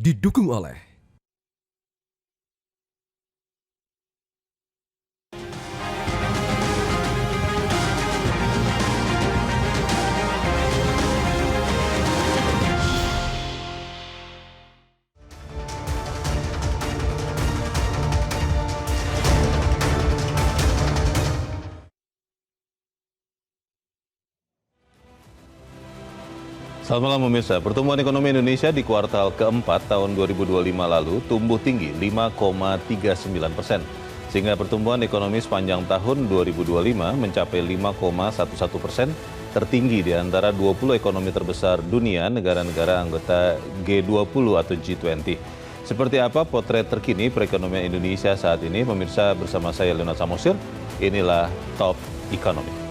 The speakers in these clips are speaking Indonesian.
didukung oleh Selamat malam pemirsa, pertumbuhan ekonomi Indonesia di kuartal keempat tahun 2025 lalu tumbuh tinggi 5,39%, sehingga pertumbuhan ekonomi sepanjang tahun 2025 mencapai 5,11%, tertinggi di antara 20 ekonomi terbesar dunia negara-negara anggota G20 atau G20. Seperti apa potret terkini perekonomian Indonesia saat ini, pemirsa, bersama saya Leonard Samosir, inilah Top Economy.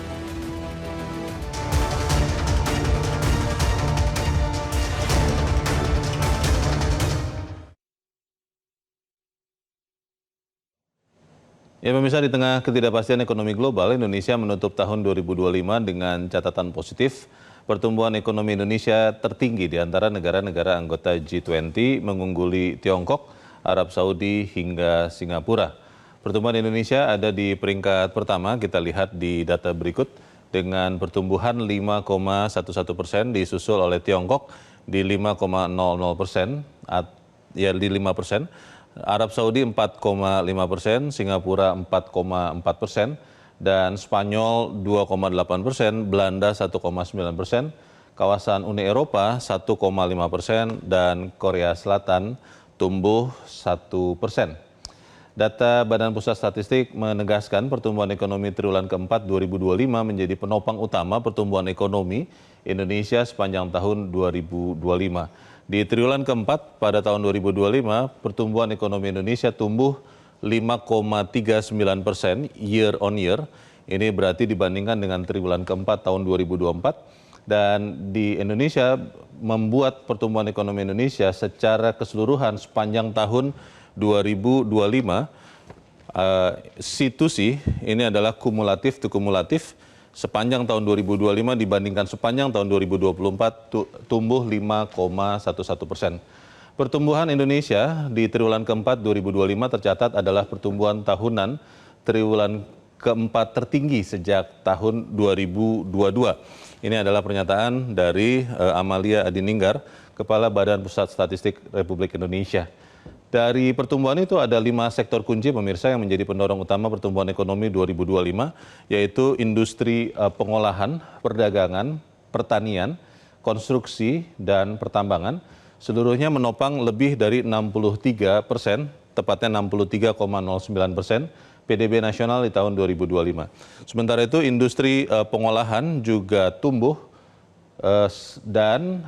Ya pemirsa, di tengah ketidakpastian ekonomi global, Indonesia menutup tahun 2025 dengan catatan positif. Pertumbuhan ekonomi Indonesia tertinggi di antara negara-negara anggota G20, mengungguli Tiongkok, Arab Saudi, hingga Singapura. Pertumbuhan Indonesia ada di peringkat pertama, kita lihat di data berikut, dengan pertumbuhan 5,11%, disusul oleh Tiongkok di 5,00%, ya di 5%. Arab Saudi 4,5%, Singapura 4,4%, dan Spanyol 2,8%, Belanda 1,9%, kawasan Uni Eropa 1,5%, dan Korea Selatan tumbuh 1%. Data Badan Pusat Statistik menegaskan pertumbuhan ekonomi triwulan keempat 2025 menjadi penopang utama pertumbuhan ekonomi Indonesia sepanjang tahun 2025. Di triwulan keempat pada tahun 2025, pertumbuhan ekonomi Indonesia tumbuh 5,39% year on year. Ini berarti dibandingkan dengan triwulan keempat tahun 2024. Dan di Indonesia membuat pertumbuhan ekonomi Indonesia secara keseluruhan sepanjang tahun 2025, situsi ini adalah kumulatif to kumulatif. Sepanjang tahun 2025 dibandingkan sepanjang tahun 2024 tumbuh 5,11%. Pertumbuhan Indonesia di triwulan keempat 2025 tercatat adalah pertumbuhan tahunan triwulan keempat tertinggi sejak tahun 2022. Ini adalah pernyataan dari Amalia Adininggar, Kepala Badan Pusat Statistik Republik Indonesia. Dari pertumbuhan itu ada 5 sektor kunci pemirsa yang menjadi pendorong utama pertumbuhan ekonomi 2025, yaitu industri pengolahan, perdagangan, pertanian, konstruksi, dan pertambangan. Seluruhnya menopang lebih dari 63%, tepatnya 63,09% PDB nasional di tahun 2025. Sementara itu industri pengolahan juga tumbuh dan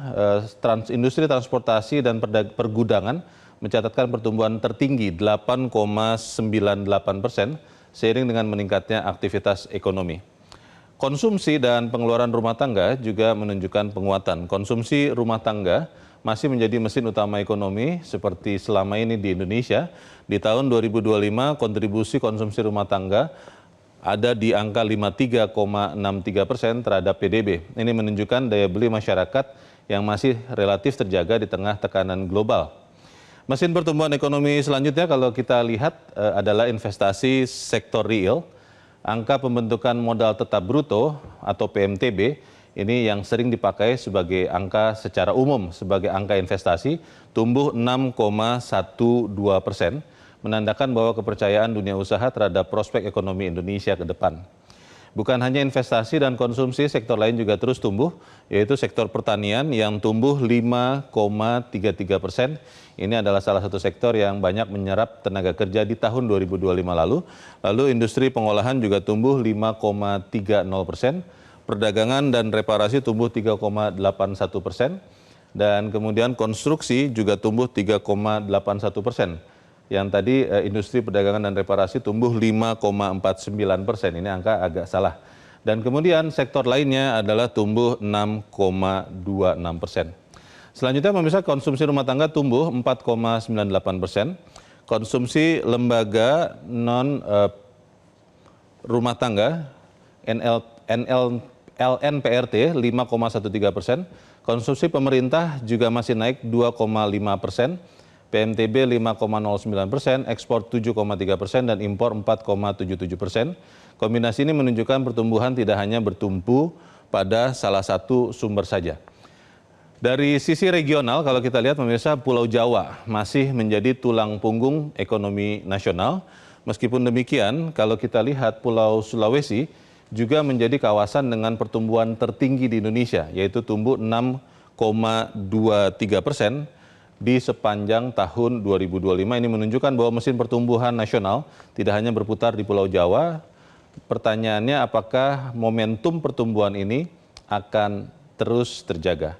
industri transportasi dan pergudangan mencatatkan pertumbuhan tertinggi 8,98% seiring dengan meningkatnya aktivitas ekonomi. Konsumsi dan pengeluaran rumah tangga juga menunjukkan penguatan. Konsumsi rumah tangga masih menjadi mesin utama ekonomi seperti selama ini di Indonesia. Di tahun 2025 kontribusi konsumsi rumah tangga ada di angka 53,63% terhadap PDB. Ini menunjukkan daya beli masyarakat yang masih relatif terjaga di tengah tekanan global. Mesin pertumbuhan ekonomi selanjutnya kalau kita lihat adalah investasi sektor real. Angka pembentukan modal tetap bruto atau PMTB ini yang sering dipakai sebagai angka secara umum sebagai angka investasi tumbuh 6,12%, menandakan bahwa kepercayaan dunia usaha terhadap prospek ekonomi Indonesia ke depan. Bukan hanya investasi dan konsumsi, sektor lain juga terus tumbuh, yaitu sektor pertanian yang tumbuh 5,33%. Ini adalah salah satu sektor yang banyak menyerap tenaga kerja di tahun 2025 lalu. Lalu industri pengolahan juga tumbuh 5,30%, perdagangan dan reparasi tumbuh 3,81%, dan kemudian konstruksi juga tumbuh 3,81%. Yang tadi industri perdagangan dan reparasi tumbuh 5,49%, ini angka agak salah. Dan kemudian sektor lainnya adalah tumbuh 6,26%. Selanjutnya pemirsa, konsumsi rumah tangga tumbuh 4,98%, konsumsi lembaga non rumah tangga LNPRT 5,13%, konsumsi pemerintah juga masih naik 2,5%, PMTB 5,09%, ekspor 7,3% dan impor 4,77%. Kombinasi ini menunjukkan pertumbuhan tidak hanya bertumpu pada salah satu sumber saja. Dari sisi regional, kalau kita lihat pemirsa, Pulau Jawa masih menjadi tulang punggung ekonomi nasional. Meskipun demikian, kalau kita lihat Pulau Sulawesi juga menjadi kawasan dengan pertumbuhan tertinggi di Indonesia, yaitu tumbuh 6,23% di sepanjang tahun 2025. Ini menunjukkan bahwa mesin pertumbuhan nasional tidak hanya berputar di Pulau Jawa. Pertanyaannya, apakah momentum pertumbuhan ini akan terus terjaga?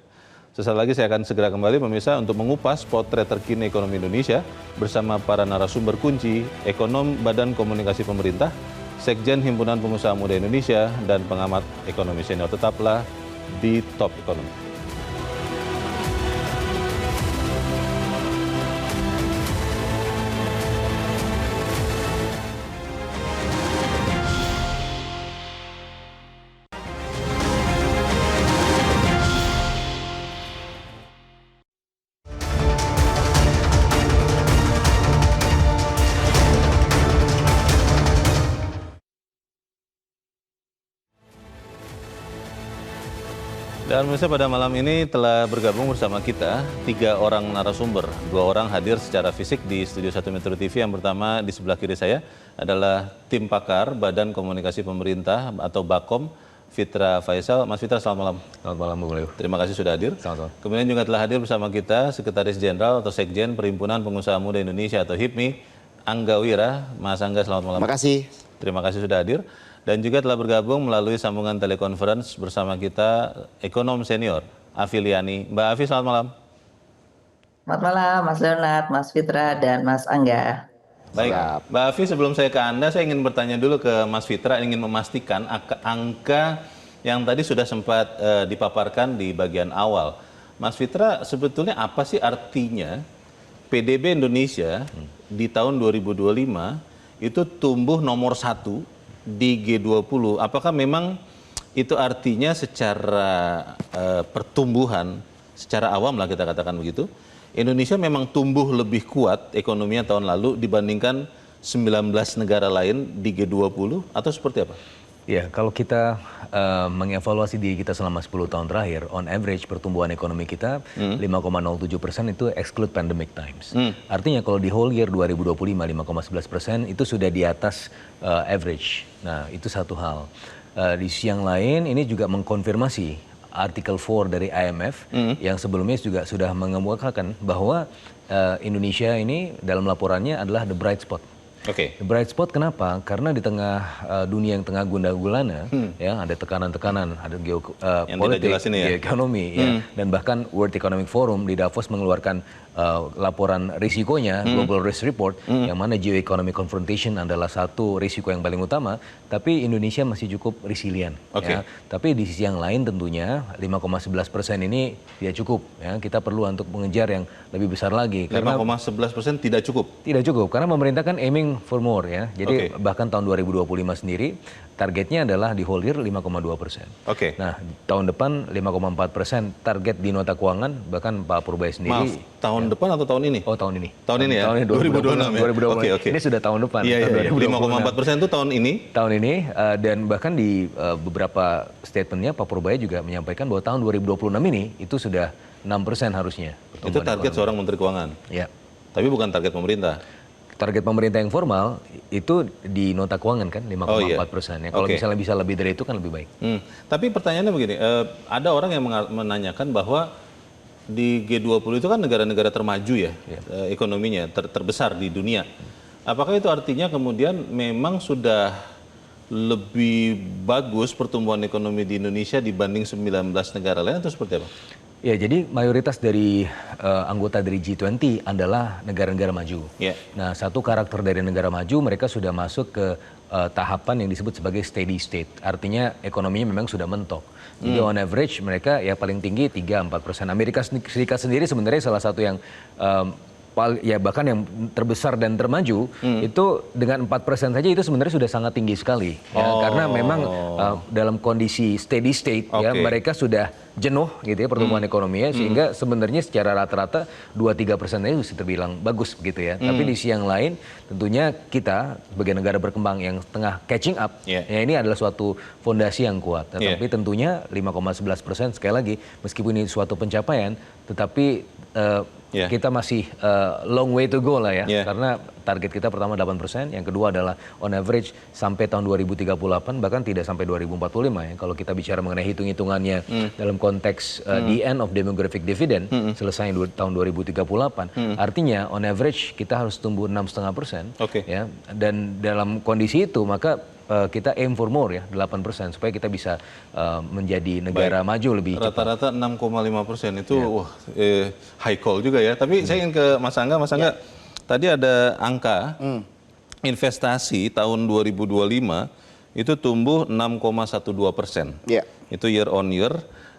Sesaat lagi saya akan segera kembali pemirsa untuk mengupas potret terkini ekonomi Indonesia bersama para narasumber kunci, ekonom Badan Komunikasi Pemerintah, Sekjen Himpunan Pengusaha Muda Indonesia, dan pengamat ekonomi senior. Tetaplah di Top Ekonomi. Dan pemirsa, pada malam ini telah bergabung bersama kita 3 orang narasumber. 2 orang hadir secara fisik di Studio 1 Metro TV. Yang pertama di sebelah kiri saya adalah tim pakar Badan Komunikasi Pemerintah atau Bakom, Fitra Faisal. Mas Fitra, selamat malam. Selamat malam, Bu Leo. Terima kasih sudah hadir. Selamat malam. Kemudian juga telah hadir bersama kita Sekretaris Jenderal atau Sekjen Perhimpunan Pengusaha Muda Indonesia atau HIPMI, Angga Wira. Mas Angga, selamat malam. Terima kasih. Terima kasih sudah hadir. Dan juga telah bergabung melalui sambungan telekonferensi bersama kita ekonom senior Afiliani. Mbak Afi, selamat malam. Selamat malam Mas Leonard, Mas Fitra, dan Mas Angga. Baik, Mbak Afi, sebelum saya ke Anda, saya ingin bertanya dulu ke Mas Fitra, ingin memastikan angka yang tadi sudah sempat dipaparkan di bagian awal. Mas Fitra, sebetulnya apa sih artinya PDB Indonesia di tahun 2025 itu tumbuh nomor 1 di G20, apakah memang itu artinya secara pertumbuhan, secara awam lah kita katakan begitu, Indonesia memang tumbuh lebih kuat ekonominya tahun lalu dibandingkan 19 negara lain di G20 atau seperti apa? Ya, kalau kita mengevaluasi diri kita selama 10 tahun terakhir, on average pertumbuhan ekonomi kita 5,07% itu exclude pandemic times. Artinya kalau di whole year 2025 5,11% itu sudah di atas average. Nah, itu satu hal. Di sisi yang lain ini juga mengkonfirmasi artikel 4 dari IMF yang sebelumnya juga sudah mengemukakan bahwa Indonesia ini dalam laporannya adalah the bright spot. Oke. The bright spot kenapa? Karena di tengah dunia yang tengah gundah-gulana, ya ada tekanan-tekanan, ada geopolitik, geoekonomi, ya, dan bahkan World Economic Forum di Davos mengeluarkan laporan risikonya, Global Risk Report, yang mana geoeconomic confrontation adalah satu risiko yang paling utama, tapi Indonesia masih cukup resilient. Ya. Tapi di sisi yang lain tentunya 5,11% ini tidak cukup. Ya. Kita perlu untuk mengejar yang lebih besar lagi. 5,11% tidak cukup? Tidak cukup, karena pemerintah kan aiming for more. Ya. Jadi bahkan tahun 2025 sendiri, targetnya adalah di whole year 5,2%. Nah, tahun depan 5,4%, target di nota keuangan, bahkan Pak Purbaya sendiri. Maaf, tahun depan atau tahun ini? Oh, tahun ini. Tahun ini ya? Tahun ini 2026 ya? Ini sudah tahun depan. Iya, 5,4% itu tahun ini? Tahun ini, dan bahkan di beberapa statementnya Pak Purbaya juga menyampaikan bahwa tahun 2026 ini itu sudah 6% harusnya. Itu target seorang Menteri Keuangan? Ya. Tapi bukan target pemerintah? Target pemerintah yang formal itu di nota keuangan kan 5,4%. Ya, kalau misalnya bisa lebih dari itu kan lebih baik. Tapi pertanyaannya begini, ada orang yang menanyakan bahwa di G20 itu kan negara-negara termaju ya, ekonominya terbesar di dunia. Apakah itu artinya kemudian memang sudah lebih bagus pertumbuhan ekonomi di Indonesia dibanding 19 negara lain atau seperti apa? Ya, jadi mayoritas dari anggota dari G20 adalah negara-negara maju. Nah, satu karakter dari negara maju, mereka sudah masuk ke tahapan yang disebut sebagai steady state. Artinya ekonominya memang sudah mentok. Jadi on average mereka ya paling tinggi 3-4%. Amerika Serikat sendiri sebenarnya salah satu yang ya bahkan yang terbesar dan termaju itu dengan 4% saja itu sebenarnya sudah sangat tinggi sekali ya, karena memang dalam kondisi steady state ya mereka sudah jenuh gitu ya pertumbuhan ekonominya, sehingga sebenarnya secara rata-rata 2-3% itu bisa terbilang bagus begitu ya. Tapi di sisi yang lain tentunya kita sebagai negara berkembang yang tengah catching up ya ini adalah suatu fondasi yang kuat. Tetapi tentunya 5,11% sekali lagi meskipun ini suatu pencapaian tetapi kita masih long way to go lah ya, karena target kita pertama 8%, yang kedua adalah on average sampai tahun 2038 bahkan tidak sampai 2045 ya. Kalau kita bicara mengenai hitung-hitungannya dalam konteks the end of demographic dividend selesai tahun 2038, artinya on average kita harus tumbuh 6,5% ya, dan dalam kondisi itu maka kita aim for more ya 8% supaya kita bisa menjadi negara maju lebih cepat. Rata-rata 6,5% itu wah, high call juga ya. Tapi saya ingin ke Mas Angga. Mas Angga, tadi ada angka investasi tahun 2025 itu tumbuh 6,12%. Itu year on year.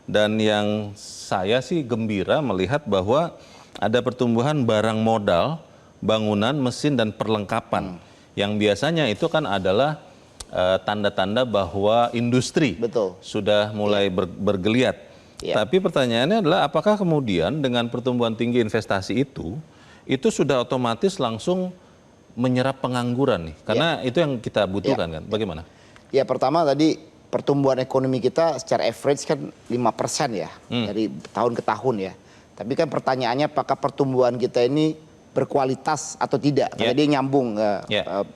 Dan yang saya sih gembira melihat bahwa ada pertumbuhan barang modal, bangunan, mesin, dan perlengkapan. Yang biasanya itu kan adalah tanda-tanda bahwa industri sudah mulai bergeliat. Tapi pertanyaannya adalah apakah kemudian dengan pertumbuhan tinggi investasi itu sudah otomatis langsung menyerap pengangguran nih? Karena itu yang kita butuhkan kan? Bagaimana? Ya pertama tadi pertumbuhan ekonomi kita secara average kan 5% ya dari tahun ke tahun ya. Tapi kan pertanyaannya apakah pertumbuhan kita ini berkualitas atau tidak? Karena dia nyambung,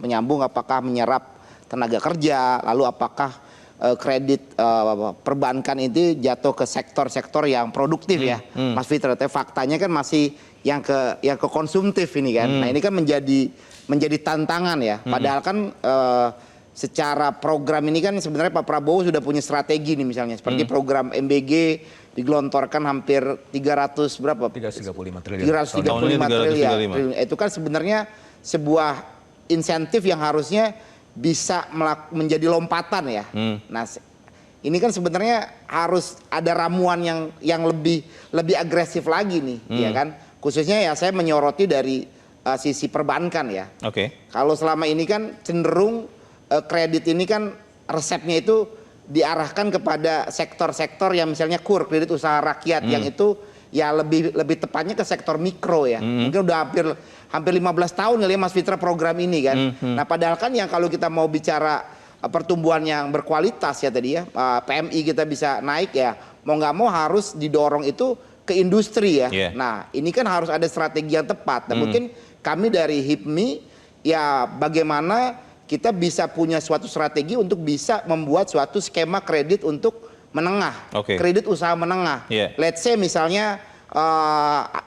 menyambung apakah menyerap tenaga kerja, lalu apakah kredit perbankan itu jatuh ke sektor-sektor yang produktif ya, Mas Fitra. Tapi faktanya kan masih yang ke konsumtif ini kan. Nah ini kan menjadi tantangan ya. Padahal kan secara program ini kan sebenarnya Pak Prabowo sudah punya strategi nih misalnya seperti program MBG digelontorkan hampir 300 berapa? 335 triliun. 335 triliun. Itu kan sebenarnya sebuah insentif yang harusnya bisa menjadi lompatan ya. Nah, ini kan sebenarnya harus ada ramuan yang lebih agresif lagi nih, ya kan? Khususnya ya saya menyoroti dari sisi perbankan ya. Kalau selama ini kan cenderung kredit ini kan resepnya itu diarahkan kepada sektor-sektor yang misalnya KUR, kredit usaha rakyat, yang itu ya lebih tepatnya ke sektor mikro ya. Mungkin udah hampir 15 tahun kali ya Mas Fitra program ini kan. Nah padahal kan yang kalau kita mau bicara pertumbuhan yang berkualitas ya tadi ya, PMI kita bisa naik ya, mau nggak mau harus didorong itu ke industri ya. Nah ini kan harus ada strategi yang tepat. Dan mungkin kami dari HIPMI ya bagaimana kita bisa punya suatu strategi untuk bisa membuat suatu skema kredit untuk menengah, kredit usaha menengah. Let's say misalnya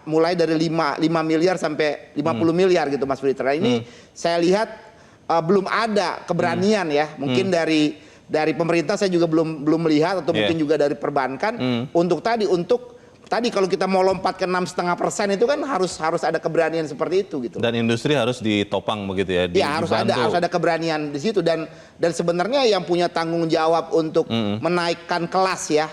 mulai dari 5 miliar sampai 50 miliar gitu Mas Fitra. Ini saya lihat belum ada keberanian ya. Mungkin dari pemerintah saya juga belum melihat atau mungkin juga dari perbankan untuk kalau kita mau lompat ke 6,5% itu kan harus ada keberanian seperti itu gitu. Dan industri harus ditopang begitu ya. Ya harus ada keberanian di situ dan sebenarnya yang punya tanggung jawab untuk menaikkan kelas ya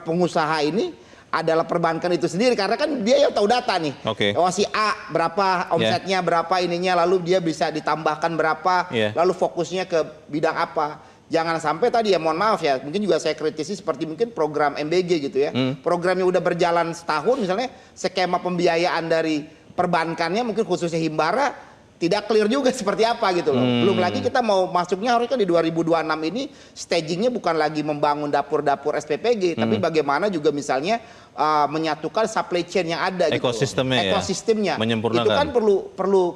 pengusaha ini adalah perbankan itu sendiri, karena kan dia yang tahu data nih. Oh si A berapa omsetnya, berapa ininya, lalu dia bisa ditambahkan berapa, lalu fokusnya ke bidang apa. Jangan sampai tadi ya mohon maaf ya, mungkin juga saya kritisi seperti mungkin program MBG gitu ya. Programnya udah berjalan setahun misalnya, skema pembiayaan dari perbankannya mungkin khususnya Himbara tidak clear juga seperti apa gitu loh. Belum lagi kita mau masuknya harusnya di 2026 ini stagingnya bukan lagi membangun dapur-dapur SPPG, tapi bagaimana juga misalnya menyatukan supply chain yang ada gitu. Ekosistemnya. Menyempurnakan. Itu kan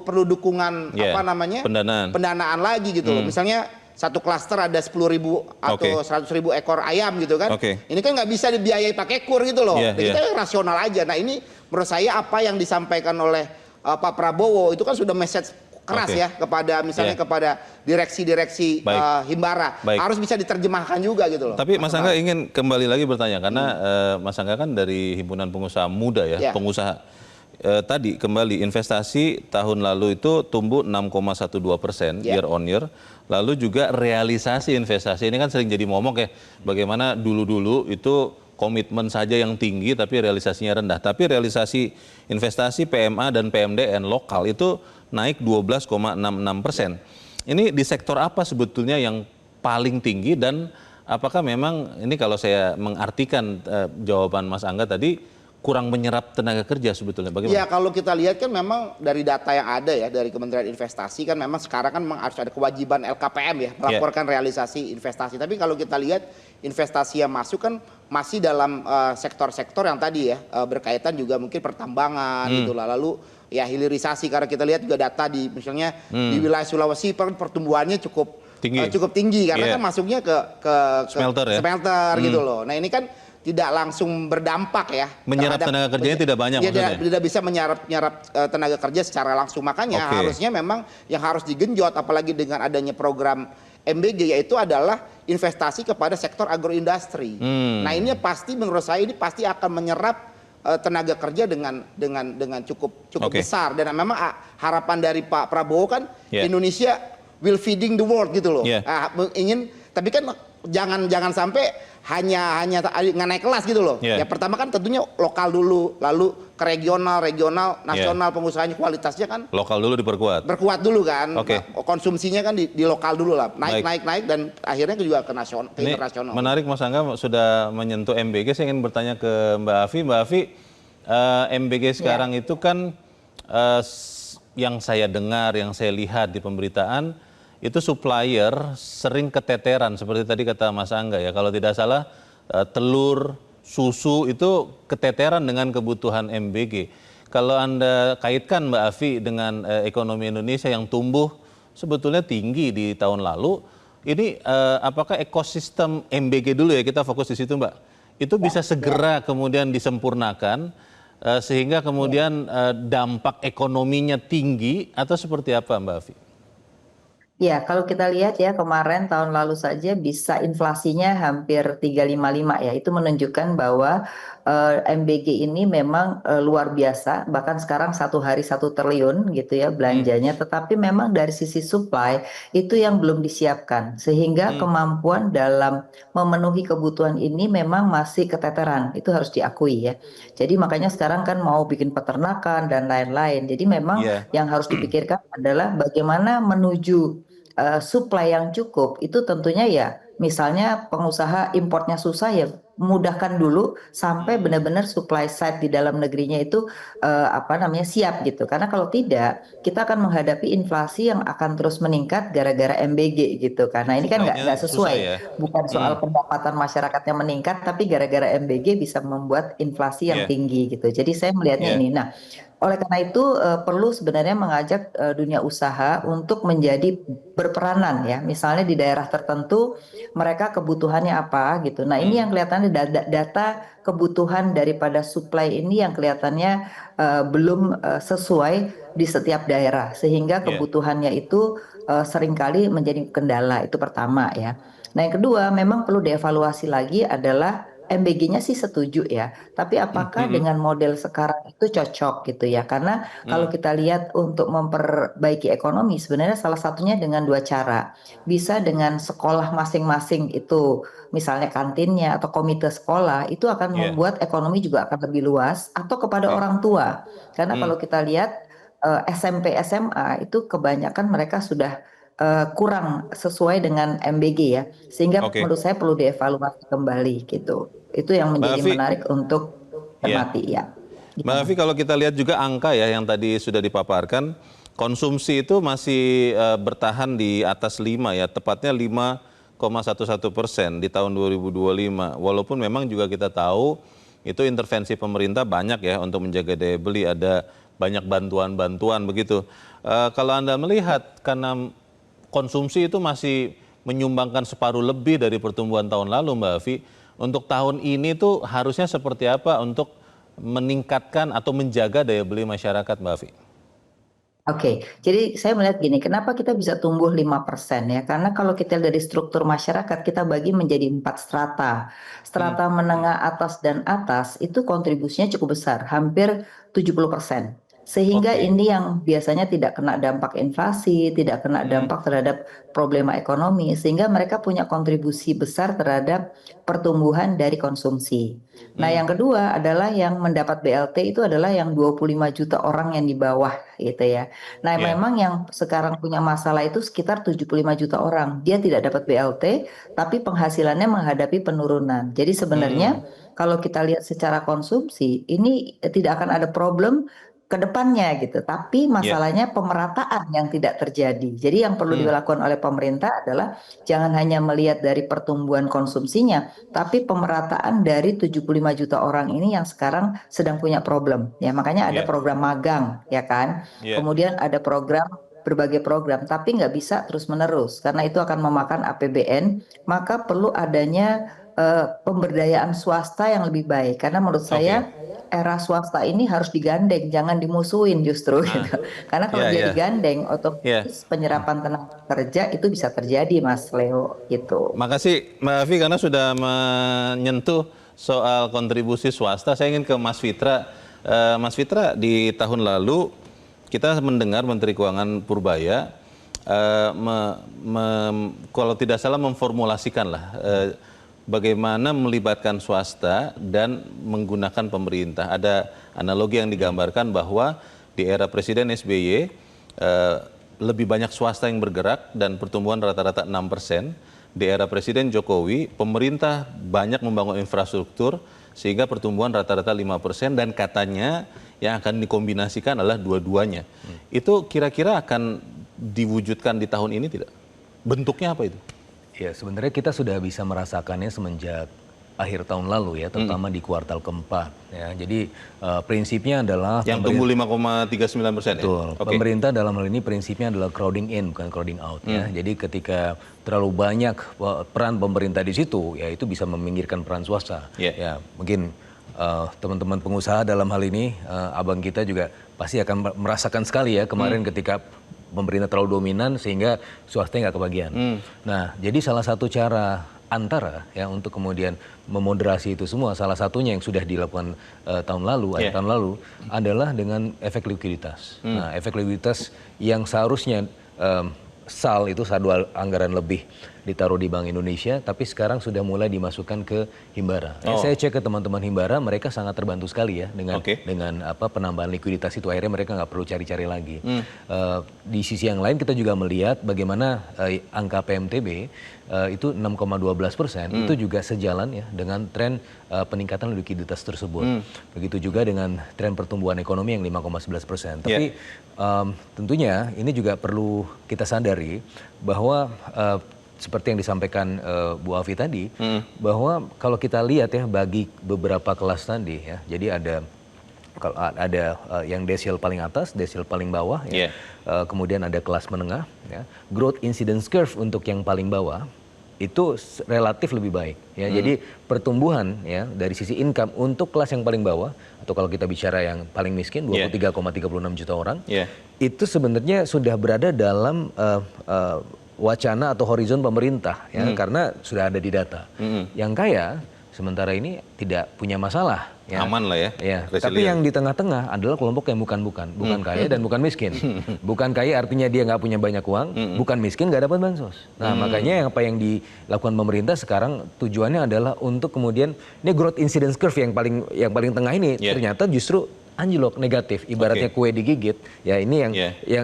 perlu dukungan apa namanya? Pendanaan lagi gitu loh. Misalnya satu klaster ada 10.000 atau 100.000 ekor ayam gitu kan. Ini kan nggak bisa dibiayai pakai KUR gitu loh. Kita rasional aja. Nah ini menurut saya apa yang disampaikan oleh Pak Prabowo itu kan sudah message keras ya kepada misalnya kepada direksi-direksi Himbara. Harus bisa diterjemahkan juga gitu loh. Tapi Mas Angga ingin kembali lagi bertanya karena Mas Angga kan dari Himpunan Pengusaha Muda ya, pengusaha. Tadi kembali investasi tahun lalu itu tumbuh 6,12% year on year. Lalu juga realisasi investasi ini kan sering jadi momok ya. Bagaimana dulu-dulu itu komitmen saja yang tinggi tapi realisasinya rendah. Tapi realisasi investasi PMA dan PMDN lokal itu naik 12,66%. Ini di sektor apa sebetulnya yang paling tinggi dan apakah memang ini kalau saya mengartikan jawaban Mas Angga tadi kurang menyerap tenaga kerja sebetulnya bagaimana? Ya kalau kita lihat kan memang dari data yang ada ya dari Kementerian Investasi kan memang sekarang kan memang harus ada kewajiban LKPM ya melaporkan realisasi investasi. Tapi kalau kita lihat investasi yang masuk kan masih dalam sektor-sektor yang tadi ya berkaitan juga mungkin pertambangan gitu lah. Lalu ya hilirisasi karena kita lihat juga data di misalnya di wilayah Sulawesi pertumbuhannya cukup tinggi karena kan masuknya ke smelter gitu loh. Nah ini kan tidak langsung berdampak ya. Menyerap tenaga kerjanya tidak banyak maksudnya? Tidak bisa menyerap tenaga kerja secara langsung. Makanya harusnya memang yang harus digenjot apalagi dengan adanya program MBG yaitu adalah investasi kepada sektor agroindustri. Nah ini pasti menurut saya ini pasti akan menyerap tenaga kerja dengan cukup besar dan memang harapan dari Pak Prabowo kan Indonesia will feeding the world gitu loh. Ingin tapi kan jangan sampai hanya nggak naik kelas gitu loh. Ya pertama kan tentunya lokal dulu, lalu ke regional, nasional pengusahanya kualitasnya kan lokal dulu berkuat dulu kan. Nah, konsumsinya kan di lokal dulu lah. Naik dan akhirnya juga ke nasional, ke internasional. Menarik Mas Angga sudah menyentuh MBG. Saya ingin bertanya ke Mbak Afi. Mbak Afi, MBG sekarang itu kan yang saya dengar, yang saya lihat di pemberitaan itu supplier sering keteteran seperti tadi kata Mas Angga ya, kalau tidak salah telur, susu itu keteteran dengan kebutuhan MBG. Kalau Anda kaitkan Mbak Afi dengan ekonomi Indonesia yang tumbuh sebetulnya tinggi di tahun lalu, ini apakah ekosistem MBG dulu ya, kita fokus di situ Mbak, itu bisa segera kemudian disempurnakan sehingga kemudian dampak ekonominya tinggi atau seperti apa Mbak Afi? Ya, kalau kita lihat ya kemarin tahun lalu saja bisa inflasinya hampir 355 ya. Itu menunjukkan bahwa MBG ini memang luar biasa. Bahkan sekarang satu hari 1 triliun gitu ya belanjanya. Tetapi memang dari sisi supply itu yang belum disiapkan. Sehingga kemampuan dalam memenuhi kebutuhan ini memang masih keteteran. Itu harus diakui ya. Jadi makanya sekarang kan mau bikin peternakan dan lain-lain. Jadi memang yang harus dipikirkan adalah bagaimana menuju supply yang cukup. Itu tentunya ya misalnya pengusaha importnya susah ya mudahkan dulu sampai benar-benar supply side di dalam negerinya itu siap gitu. Karena kalau tidak kita akan menghadapi inflasi yang akan terus meningkat gara-gara MBG gitu. Karena ini kan nggak sesuai bukan soal pendapatan masyarakatnya meningkat tapi gara-gara MBG bisa membuat inflasi yang tinggi gitu. Jadi saya melihatnya ini. Nah, oleh karena itu perlu sebenarnya mengajak dunia usaha untuk menjadi berperanan ya. Misalnya di daerah tertentu mereka kebutuhannya apa gitu. Nah ini yang kelihatannya data kebutuhan daripada supply ini yang kelihatannya belum sesuai di setiap daerah. Sehingga kebutuhannya itu seringkali menjadi kendala. Itu pertama ya. Nah yang kedua memang perlu dievaluasi lagi adalah MBG-nya sih setuju ya, tapi apakah dengan model sekarang itu cocok gitu ya? Karena kalau kita lihat untuk memperbaiki ekonomi sebenarnya salah satunya dengan 2 cara. Bisa dengan sekolah masing-masing itu misalnya kantinnya atau komite sekolah itu akan membuat ekonomi juga akan lebih luas atau kepada orang tua. Karena kalau kita lihat SMP SMA itu kebanyakan mereka sudah kurang sesuai dengan MBG ya, sehingga menurut saya perlu dievaluasi kembali gitu. Itu yang menjadi menarik untuk cermati ya. Mbak Afi, kalau kita lihat juga angka ya yang tadi sudah dipaparkan, konsumsi itu masih bertahan di atas 5 ya, tepatnya 5,11% di tahun 2025. Walaupun memang juga kita tahu itu intervensi pemerintah banyak ya untuk menjaga daya beli, ada banyak bantuan-bantuan begitu. Kalau Anda melihat karena konsumsi itu masih menyumbangkan separuh lebih dari pertumbuhan tahun lalu Mbak Afi, untuk tahun ini tuh harusnya seperti apa untuk meningkatkan atau menjaga daya beli masyarakat Mbak Afi? Oke, jadi saya melihat gini, kenapa kita bisa tumbuh 5% ya? Karena kalau kita dari struktur masyarakat, kita bagi menjadi 4 strata. Strata menengah, atas, dan atas itu kontribusinya cukup besar, hampir 70%. Sehingga Oke. ini yang biasanya tidak kena dampak inflasi, tidak kena dampak terhadap problema ekonomi, sehingga mereka punya kontribusi besar terhadap pertumbuhan dari konsumsi. Nah, yang kedua adalah yang mendapat BLT itu adalah yang 25 juta orang yang di bawah gitu ya. Nah, Ya. memang yang sekarang punya masalah itu sekitar 75 juta orang. Dia tidak dapat BLT, tapi penghasilannya menghadapi penurunan. Jadi sebenarnya kalau kita lihat secara konsumsi, ini tidak akan ada problem ke depannya gitu. Tapi Ya. masalahnya pemerataan yang tidak terjadi. Jadi yang perlu dilakukan oleh pemerintah adalah jangan hanya melihat dari pertumbuhan konsumsinya, tapi pemerataan dari 75 juta orang ini yang sekarang sedang punya problem. Ya, makanya ada Ya. program magang, ya kan? Ya. Kemudian ada program berbagai program, tapi nggak bisa terus-menerus karena itu akan memakan APBN, maka perlu adanya pemberdayaan swasta yang lebih baik. Karena menurut Oke. saya era swasta ini harus digandeng, jangan dimusuhin justru Nah, gitu. Karena kalau ya, dia ya, digandeng, ya. otomatis penyerapan tenaga kerja itu bisa terjadi, Mas Leo, gitu. Makasih Mbak Afi karena sudah menyentuh soal kontribusi swasta. Saya ingin ke Mas Fitra. Mas Fitra, di tahun lalu kita mendengar Menteri Keuangan Purbaya kalau tidak salah memformulasikan lah bagaimana melibatkan swasta dan menggunakan pemerintah. Ada analogi yang digambarkan bahwa di era Presiden SBY lebih banyak swasta yang bergerak dan pertumbuhan rata-rata 6%. Di era Presiden Jokowi, pemerintah banyak membangun infrastruktur sehingga pertumbuhan rata-rata 5% dan katanya yang akan dikombinasikan adalah dua-duanya. Itu kira-kira akan diwujudkan di tahun ini tidak? Bentuknya apa itu? Ya, sebenarnya kita sudah bisa merasakannya semenjak akhir tahun lalu ya, terutama di kuartal keempat. Ya, jadi prinsipnya adalah yang tumbuh 5,39% ya? betul. Oke. Pemerintah dalam hal ini prinsipnya adalah crowding in, bukan crowding out ya. Jadi ketika terlalu banyak peran pemerintah di situ, ya itu bisa meminggirkan peran swasta. Yeah. Ya, mungkin teman-teman pengusaha dalam hal ini, abang kita juga pasti akan merasakan sekali ya kemarin ketika pemerintah terlalu dominan sehingga swasta nggak kebagian. Nah, jadi salah satu cara antara ya untuk kemudian memoderasi itu semua, salah satunya yang sudah dilakukan tahun lalu, akhir tahun lalu adalah dengan efek likuiditas. Nah, efek likuiditas yang seharusnya SAL itu saldo anggaran lebih ditaruh di Bank Indonesia, tapi sekarang sudah mulai dimasukkan ke Himbara. Saya cek ke teman-teman Himbara, mereka sangat terbantu sekali ya dengan penambahan likuiditas itu. Akhirnya mereka nggak perlu cari-cari lagi. Di sisi yang lain kita juga melihat bagaimana angka PMTB itu 6,12%, itu juga sejalan ya dengan tren peningkatan likuiditas tersebut. Begitu juga dengan tren pertumbuhan ekonomi yang 5,11%. Tapi tentunya ini juga perlu kita sadari bahwa seperti yang disampaikan Bu Afi tadi, bahwa kalau kita lihat ya bagi beberapa kelas tadi ya, jadi ada yang desil paling atas, desil paling bawah, ya. Kemudian ada kelas menengah, ya. Growth incidence curve untuk yang paling bawah itu relatif lebih baik, ya. Jadi pertumbuhan ya dari sisi income untuk kelas yang paling bawah atau kalau kita bicara yang paling miskin 23,36 juta orang, itu sebenarnya sudah berada dalam wacana atau horizon pemerintah ya karena sudah ada di data. Yang kaya sementara ini tidak punya masalah ya. Aman lah ya. Ya, tapi yang di tengah-tengah adalah kelompok yang bukan kaya dan bukan miskin. Bukan kaya artinya dia nggak punya banyak uang, bukan miskin nggak dapat bansos. Nah, makanya apa yang dilakukan pemerintah sekarang tujuannya adalah untuk kemudian ini growth incidence curve yang paling tengah ini ternyata justru anjlok negatif, ibaratnya kue digigit, ya ini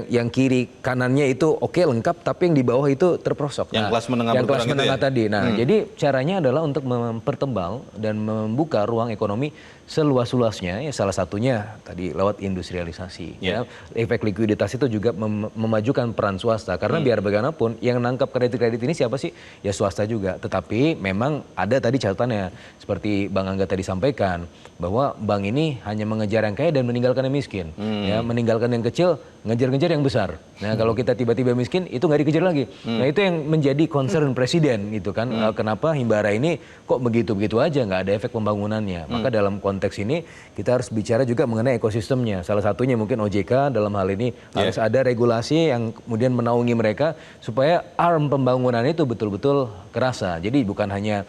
yang kiri kanannya itu oke lengkap, tapi yang di bawah itu terprosok. Yang kelas menengah, yang kelas menengah tadi. Nah, jadi caranya adalah untuk mempertebal dan membuka ruang ekonomi seluas-luasnya, ya salah satunya tadi lewat industrialisasi. Ya, efek likuiditas itu juga memajukan peran swasta, karena biar bagaimanapun yang nangkap kredit-kredit ini siapa sih? Ya swasta juga. Tetapi memang ada tadi catatannya, seperti Bang Angga tadi sampaikan, bahwa bank ini hanya mengejar yang kaya dan meninggalkan yang miskin, ya meninggalkan yang kecil, ngejar-ngejar yang besar. Nah kalau kita tiba-tiba miskin itu nggak dikejar lagi. Nah itu yang menjadi concern presiden gitu kan. Kenapa Himbara ini kok begitu-begitu aja nggak ada efek pembangunannya? Maka dalam konteks ini kita harus bicara juga mengenai ekosistemnya. Salah satunya mungkin OJK dalam hal ini harus ada regulasi yang kemudian menaungi mereka supaya arm pembangunan itu betul-betul kerasa. Jadi bukan hanya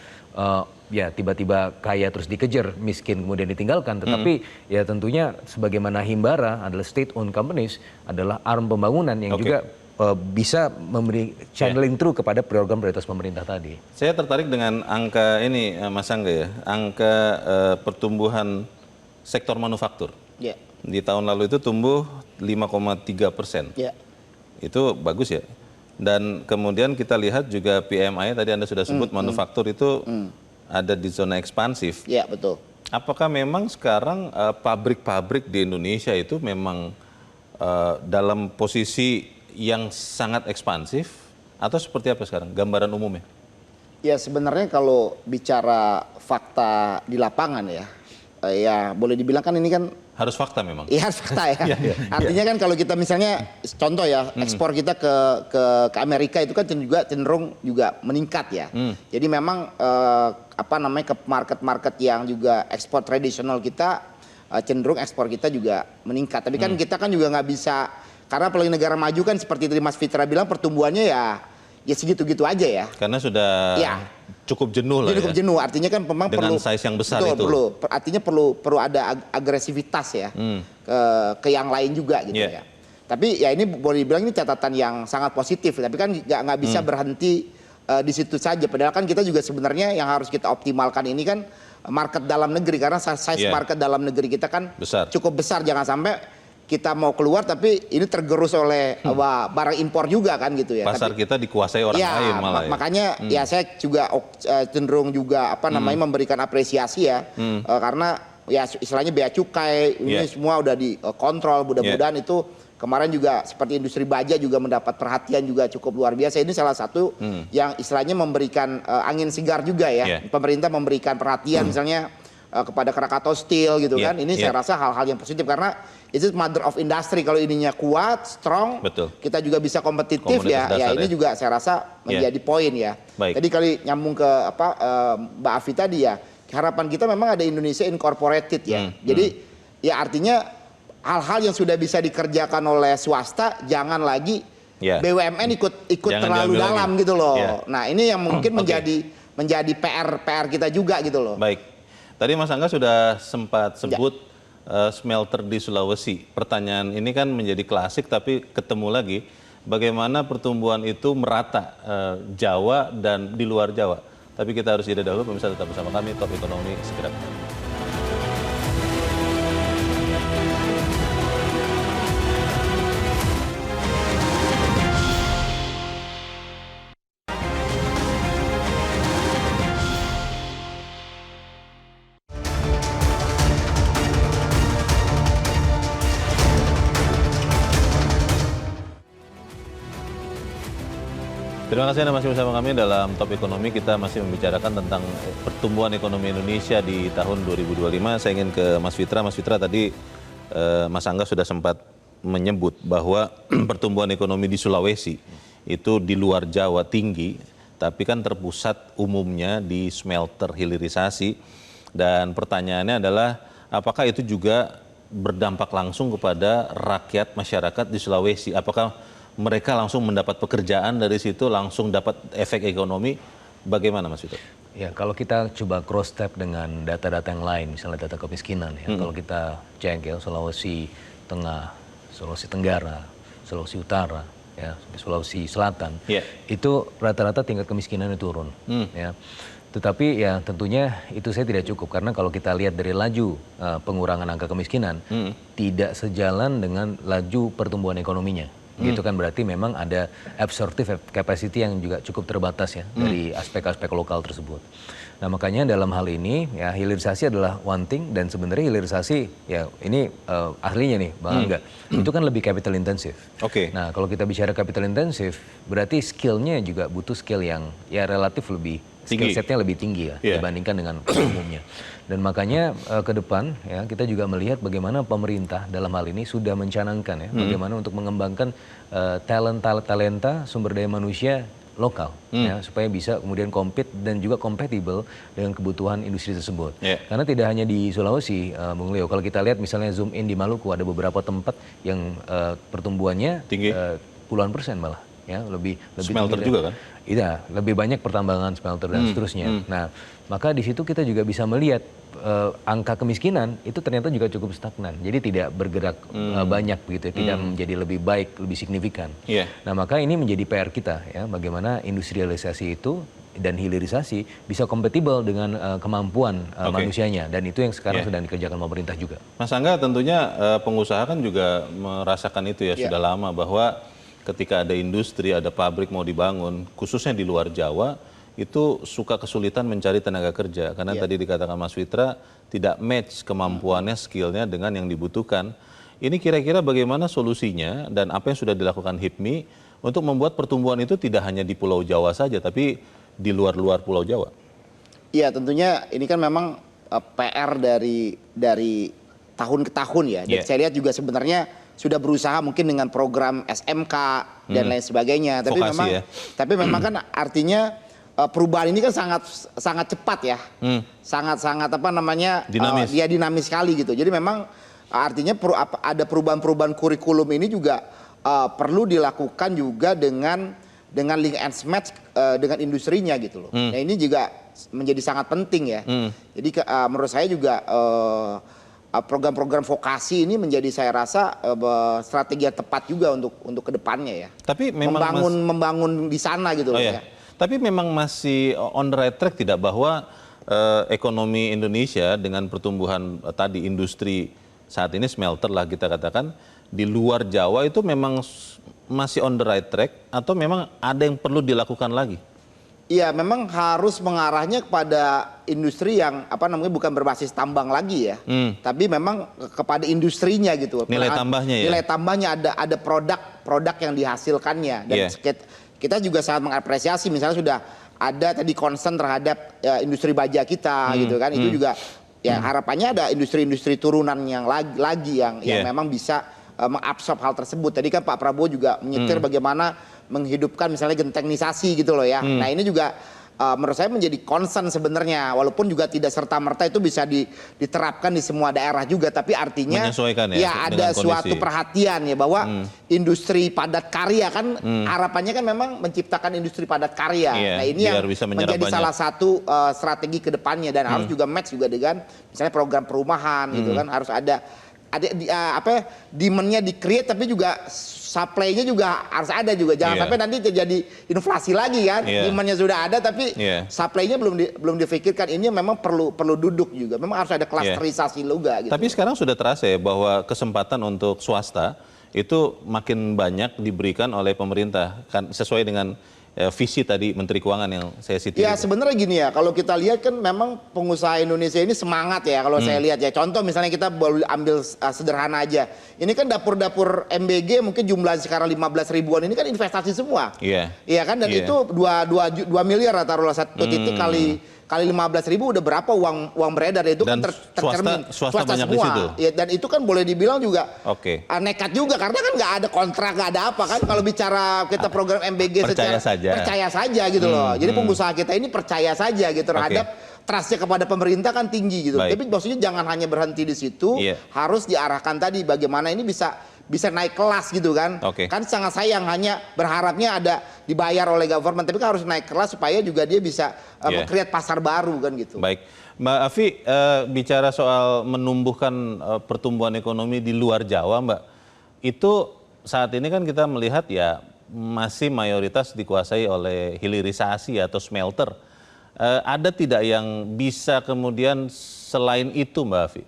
ya tiba-tiba kaya terus dikejar, miskin kemudian ditinggalkan. Tetapi ya tentunya sebagaimana Himbara adalah state-owned companies, adalah arm pembangunan yang juga bisa memberi channeling through kepada program prioritas pemerintah tadi. Saya tertarik dengan angka ini, Mas Angga ya, angka pertumbuhan sektor manufaktur. Ya. Di tahun lalu itu tumbuh 5,3%. Ya. Itu bagus ya. Dan kemudian kita lihat juga PMI tadi Anda sudah sebut manufaktur itu ada di zona ekspansif. Ya, betul. Apakah memang sekarang pabrik-pabrik di Indonesia itu memang dalam posisi yang sangat ekspansif atau seperti apa sekarang gambaran umumnya? Ya sebenarnya kalau bicara fakta di lapangan ya, ya boleh dibilang kan ini kan harus fakta memang. iya fakta ya. Artinya kan kalau kita misalnya contoh ya ekspor kita ke Amerika itu kan juga cenderung juga meningkat ya. Jadi memang apa namanya ke market-market yang juga ekspor tradisional kita cenderung ekspor kita juga meningkat. Tapi kan kita kan juga nggak bisa, karena apalagi negara maju kan seperti tadi Mas Fitra bilang pertumbuhannya ya segitu-gitu aja ya. Karena sudah cukup jenuh lah cukup ya. jenuh, artinya kan memang dengan perlu size yang besar betul, itu. artinya perlu ada agresivitas ya ke yang lain juga gitu ya. Tapi ya ini boleh dibilang ini catatan yang sangat positif, tapi kan nggak bisa berhenti di situ saja. Padahal kan kita juga sebenarnya yang harus kita optimalkan ini kan market dalam negeri, karena size market dalam negeri kita kan cukup besar. Jangan sampai kita mau keluar tapi ini tergerus oleh barang impor juga kan gitu ya. Pasar kita dikuasai orang lain malah ya. Makanya ya saya juga cenderung juga apa namanya memberikan apresiasi ya. Karena ya istilahnya bea cukai ini semua udah dikontrol, mudah-mudahan itu kemarin juga seperti industri baja juga mendapat perhatian juga cukup luar biasa. Ini salah satu yang istilahnya memberikan angin segar juga ya. Pemerintah memberikan perhatian misalnya kepada Krakatau Steel gitu kan. Ini saya rasa hal-hal yang positif karena itu mother of industry. Kalau ininya kuat, strong, kita juga bisa kompetitif ya. Ya ini juga saya rasa menjadi poin ya. Tadi kali nyambung ke apa Mbak Afi tadi ya. Harapan kita memang ada Indonesia incorporated ya. Jadi ya artinya hal-hal yang sudah bisa dikerjakan oleh swasta jangan lagi BUMN ikut terlalu dalam gitu loh. Nah, ini yang mungkin menjadi PR kita juga gitu loh. Baik. Tadi Mas Angga sudah sempat sebut smelter di Sulawesi. Pertanyaan ini kan menjadi klasik tapi ketemu lagi bagaimana pertumbuhan itu merata Jawa dan di luar Jawa. Tapi kita harus jeda dahulu, pemirsa tetap bersama kami, Top Ekonomi segera kembali. Terima kasih Anda masih bersama kami dalam Top Ekonomi. Kita masih membicarakan tentang pertumbuhan ekonomi Indonesia di tahun 2025. Saya ingin ke Mas Fitra. Mas Fitra, tadi Mas Angga sudah sempat menyebut bahwa pertumbuhan ekonomi di Sulawesi itu di luar Jawa tinggi, tapi kan terpusat umumnya di smelter hilirisasi. Dan pertanyaannya adalah apakah itu juga berdampak langsung kepada rakyat masyarakat di Sulawesi? Apakah mereka langsung mendapat pekerjaan dari situ, langsung dapat efek ekonomi? Bagaimana Mas Vito? Ya, kalau kita coba cross step dengan data-data yang lain, misalnya data kemiskinan ya, kalau kita cek ya Sulawesi Tengah, Sulawesi Tenggara, Sulawesi Utara, ya, Sulawesi Selatan, itu rata-rata tingkat kemiskinannya turun. Ya. Tetapi ya tentunya itu saya tidak cukup, karena kalau kita lihat dari laju pengurangan angka kemiskinan, tidak sejalan dengan laju pertumbuhan ekonominya. Gitu kan, berarti memang ada absorptive capacity yang juga cukup terbatas ya dari aspek-aspek lokal tersebut. Nah makanya dalam hal ini ya hilirisasi adalah one thing, dan sebenarnya hilirisasi ya ini ahlinya nih Bang Angga, itu kan lebih capital intensif. Nah kalau kita bicara capital intensif berarti skillnya juga butuh skill yang ya relatif lebih skill setnya lebih tinggi ya dibandingkan dengan umumnya. Dan makanya ke depan ya kita juga melihat bagaimana pemerintah dalam hal ini sudah mencanangkan ya bagaimana untuk mengembangkan talenta sumber daya manusia lokal ya supaya bisa kemudian compete dan juga compatible dengan kebutuhan industri tersebut. Karena tidak hanya di Sulawesi, Bung Leo, kalau kita lihat misalnya zoom in di Maluku ada beberapa tempat yang pertumbuhannya tinggi, puluhan persen malah. Ya, lebih smelter juga kan? Iya, lebih banyak pertambangan smelter dan seterusnya. Nah, maka di situ kita juga bisa melihat angka kemiskinan itu ternyata juga cukup stagnan. Jadi tidak bergerak banyak begitu, tidak menjadi lebih baik, lebih signifikan. Iya. Nah, maka ini menjadi PR kita ya, bagaimana industrialisasi itu dan hilirisasi bisa kompatibel dengan kemampuan manusianya, dan itu yang sekarang sedang dikerjakan pemerintah juga. Mas Angga, tentunya pengusaha kan juga merasakan itu ya sudah lama, bahwa ketika ada industri, ada pabrik mau dibangun, khususnya di luar Jawa, itu suka kesulitan mencari tenaga kerja. Karena tadi dikatakan Mas Witra, tidak match kemampuannya, skillnya dengan yang dibutuhkan. Ini kira-kira bagaimana solusinya dan apa yang sudah dilakukan HIPMI untuk membuat pertumbuhan itu tidak hanya di Pulau Jawa saja, tapi di luar-luar Pulau Jawa? Iya, tentunya ini kan memang PR dari tahun ke tahun ya. Dan saya lihat juga sebenarnya sudah berusaha mungkin dengan program SMK dan lain sebagainya. Tapi Vokasi memang, ya. tapi memang kan artinya perubahan ini kan sangat cepat ya, sangat apa namanya, Dinamis. dia dinamis sekali gitu. Jadi memang artinya ada perubahan-perubahan kurikulum ini juga perlu dilakukan juga dengan link and match dengan industrinya gitu loh. Nah ini juga menjadi sangat penting ya. Jadi menurut saya juga program-program vokasi ini menjadi, saya rasa, strategi yang tepat juga untuk kedepannya ya. Tapi memang membangun di sana gitu loh ya. Tapi memang masih on the right track tidak, bahwa ekonomi Indonesia dengan pertumbuhan tadi industri saat ini smelter lah kita katakan, di luar Jawa itu memang masih on the right track atau memang ada yang perlu dilakukan lagi? Iya, memang harus mengarahnya kepada industri yang apa namanya, bukan berbasis tambang lagi ya, tapi memang kepada industrinya gitu. Nilai tambahnya ya. Nilai tambahnya, ada produk yang dihasilkannya, dan kita juga sangat mengapresiasi misalnya sudah ada tadi concern terhadap industri baja kita gitu kan. Itu juga ya harapannya ada industri-industri turunan yang lagi yang memang bisa mengabsorb hal tersebut. Tadi kan Pak Prabowo juga menyetir bagaimana menghidupkan misalnya genteknisasi gitu loh ya. Nah ini juga menurut saya menjadi concern sebenarnya, walaupun juga tidak serta-merta itu bisa diterapkan di semua daerah juga, tapi artinya ya ada suatu perhatian ya, bahwa industri padat karya kan harapannya kan memang menciptakan industri padat karya. Nah ini yang menjadi salah satu strategi kedepannya, dan harus juga match juga dengan misalnya program perumahan gitu kan, harus ada demand-nya di-create, tapi juga supply-nya juga harus ada juga. Jangan sampai nanti terjadi inflasi lagi kan. Demand-nya sudah ada tapi supply-nya belum difikirkan. Ini memang perlu duduk juga. Memang harus ada klasterisasi juga gitu. Tapi sekarang sudah terasa ya bahwa kesempatan untuk swasta itu makin banyak diberikan oleh pemerintah, kan sesuai dengan visi tadi Menteri Keuangan yang saya sitiri. Ya sebenarnya gini ya, kalau kita lihat kan memang pengusaha Indonesia ini semangat ya, kalau saya lihat ya. Contoh misalnya kita boleh ambil sederhana aja. Ini kan dapur-dapur MBG mungkin jumlah sekarang 15 ribuan, ini kan investasi semua. Iya kan, dan itu 2 miliar lah taruhlah, satu titik kali 15 ribu udah berapa uang beredar, itu kan tercermin swasta banyak semua. di situ. Ya, dan itu kan boleh dibilang juga nekat juga, karena kan nggak ada kontrak, nggak ada apa kan. Kalau bicara kita program MBG percaya saja gitu loh. Jadi pengusaha kita ini percaya saja gitu terhadap trustnya kepada pemerintah kan tinggi gitu. Tapi maksudnya jangan hanya berhenti di situ, harus diarahkan tadi bagaimana ini bisa naik kelas gitu kan. Kan sangat sayang hanya berharapnya ada dibayar oleh government, tapi kan harus naik kelas supaya juga dia bisa meng-create pasar baru kan gitu. Baik, Mbak Afi, bicara soal menumbuhkan pertumbuhan ekonomi di luar Jawa, Mbak, itu saat ini kan kita melihat ya masih mayoritas dikuasai oleh hilirisasi atau smelter. Ada tidak yang bisa kemudian selain itu, Mbak Afi?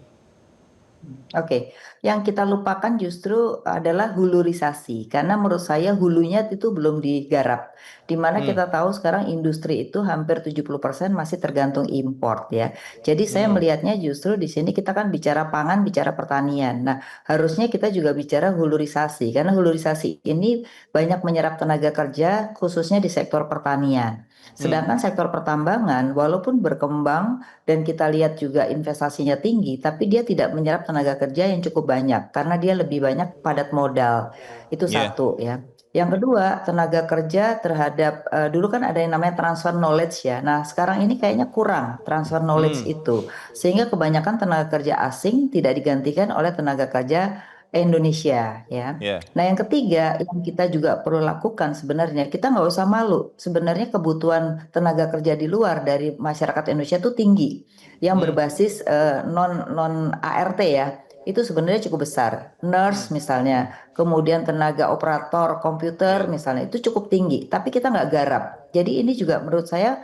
Oke, yang kita lupakan justru adalah hulurisasi, karena menurut saya hulunya itu belum digarap. Di mana kita tahu sekarang industri itu hampir 70% masih tergantung import ya. Jadi saya melihatnya justru di sini kita kan bicara pangan, bicara pertanian. Nah, harusnya kita juga bicara hulurisasi, karena hulurisasi ini banyak menyerap tenaga kerja khususnya di sektor pertanian. Sedangkan sektor pertambangan walaupun berkembang dan kita lihat juga investasinya tinggi, tapi dia tidak menyerap tenaga kerja yang cukup banyak karena dia lebih banyak padat modal. Itu satu ya. Yang kedua, tenaga kerja terhadap dulu kan ada yang namanya transfer knowledge ya. Nah, sekarang ini kayaknya kurang transfer knowledge itu. Sehingga kebanyakan tenaga kerja asing tidak digantikan oleh tenaga kerja Indonesia ya. Ya. Nah yang ketiga yang kita juga perlu lakukan sebenarnya, kita nggak usah malu. Sebenarnya kebutuhan tenaga kerja di luar dari masyarakat Indonesia itu tinggi, yang berbasis non non ART ya. Itu sebenarnya cukup besar. Nurse misalnya, kemudian tenaga operator komputer Ya. misalnya itu cukup tinggi. Tapi kita nggak garap. Jadi ini juga menurut saya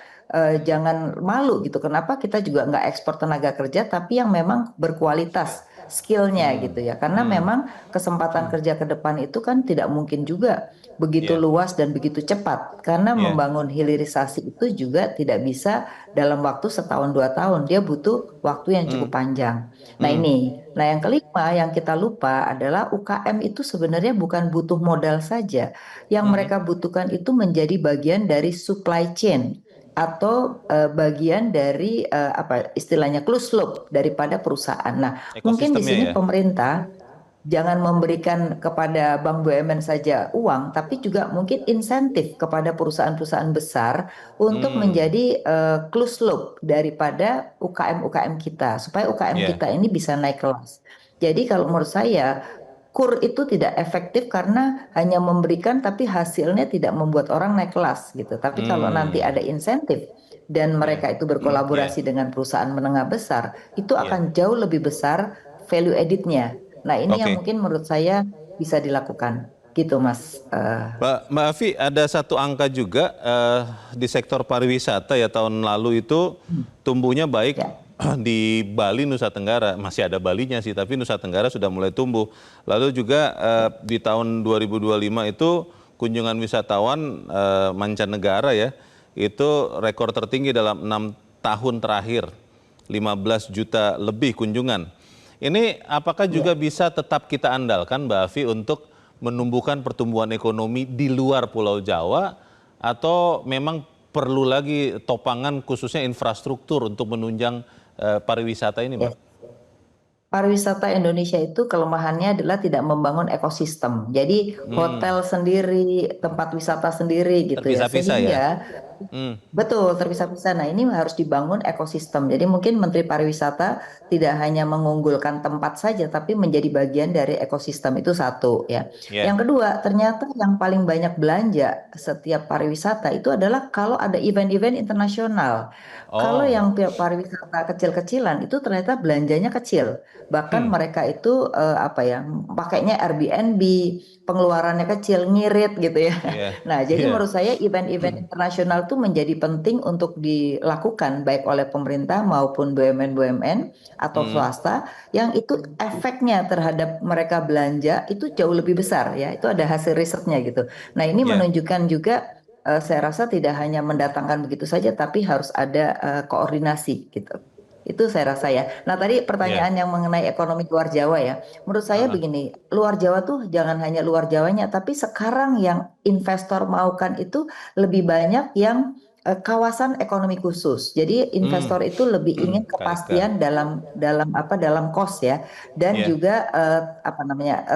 jangan malu gitu. Kenapa kita juga nggak ekspor tenaga kerja, tapi yang memang berkualitas skillnya gitu ya. Karena memang kesempatan kerja ke depan itu kan tidak mungkin juga begitu Ya. luas dan begitu cepat. Karena Ya. membangun hilirisasi itu juga tidak bisa dalam waktu setahun 2 tahun. Dia butuh waktu yang cukup panjang. Nah ini, nah yang kelima yang kita lupa adalah UKM itu sebenarnya bukan butuh modal saja. Yang mereka butuhkan itu menjadi bagian dari supply chain atau bagian dari apa istilahnya closed loop daripada perusahaan. Nah, mungkin di Ekosistemnya sini ya. pemerintah jangan memberikan kepada bank BUMN saja uang, tapi juga mungkin insentif kepada perusahaan-perusahaan besar untuk menjadi closed loop daripada UKM-UKM kita, supaya UKM Ya. kita ini bisa naik kelas. Jadi kalau menurut saya KUR itu tidak efektif karena hanya memberikan tapi hasilnya tidak membuat orang naik kelas gitu. Tapi kalau nanti ada insentif dan Ya. mereka itu Ya. berkolaborasi dengan perusahaan menengah besar, itu Ya. akan jauh lebih besar value added-nya. Nah, ini yang Oke. mungkin menurut saya bisa dilakukan. Gitu, Mas. Mbak Afi, ada satu angka juga di sektor pariwisata ya tahun lalu itu tumbuhnya baik Ya. di Bali, Nusa Tenggara. Masih ada Balinya sih, tapi Nusa Tenggara sudah mulai tumbuh. Lalu juga di tahun 2025 itu kunjungan wisatawan mancanegara ya, itu rekor tertinggi dalam 6 tahun terakhir. 15 juta lebih kunjungan. Ini apakah juga bisa tetap kita andalkan Mbak Afi untuk menumbuhkan pertumbuhan ekonomi di luar Pulau Jawa atau memang perlu lagi topangan khususnya infrastruktur untuk menunjang pariwisata ini, Mbak? Pariwisata Indonesia itu kelemahannya adalah tidak membangun ekosistem. Jadi hotel sendiri, tempat wisata sendiri gitu ya. Terpisah-pisah ya? Sehingga betul terpisah-pisah. Nah ini harus dibangun ekosistem. Jadi mungkin Menteri Pariwisata tidak hanya mengunggulkan tempat saja, tapi menjadi bagian dari ekosistem itu satu ya. Ya. Yang kedua, ternyata yang paling banyak belanja setiap pariwisata itu adalah kalau ada event-event internasional. Kalau Oh. yang pariwisata kecil-kecilan itu ternyata belanjanya kecil. Bahkan mereka itu apa ya, pakainya Airbnb, pengeluarannya kecil, ngirit gitu ya. Iya. Nah, jadi Iya. menurut saya event-event internasional itu menjadi penting untuk dilakukan baik oleh pemerintah maupun BUMN-BUMN atau swasta yang itu efeknya terhadap mereka belanja itu jauh lebih besar ya. Itu ada hasil risetnya gitu. Nah, ini Ya. menunjukkan juga saya rasa tidak hanya mendatangkan begitu saja tapi harus ada koordinasi gitu. Itu saya rasa ya. Nah, tadi pertanyaan yang mengenai ekonomi luar Jawa ya. Menurut saya begini, luar Jawa tuh jangan hanya luar Jawanya, tapi sekarang yang investor maukan itu lebih banyak yang kawasan ekonomi khusus. Jadi investor itu lebih ingin KIK. kepastian dalam cost ya dan Ya. juga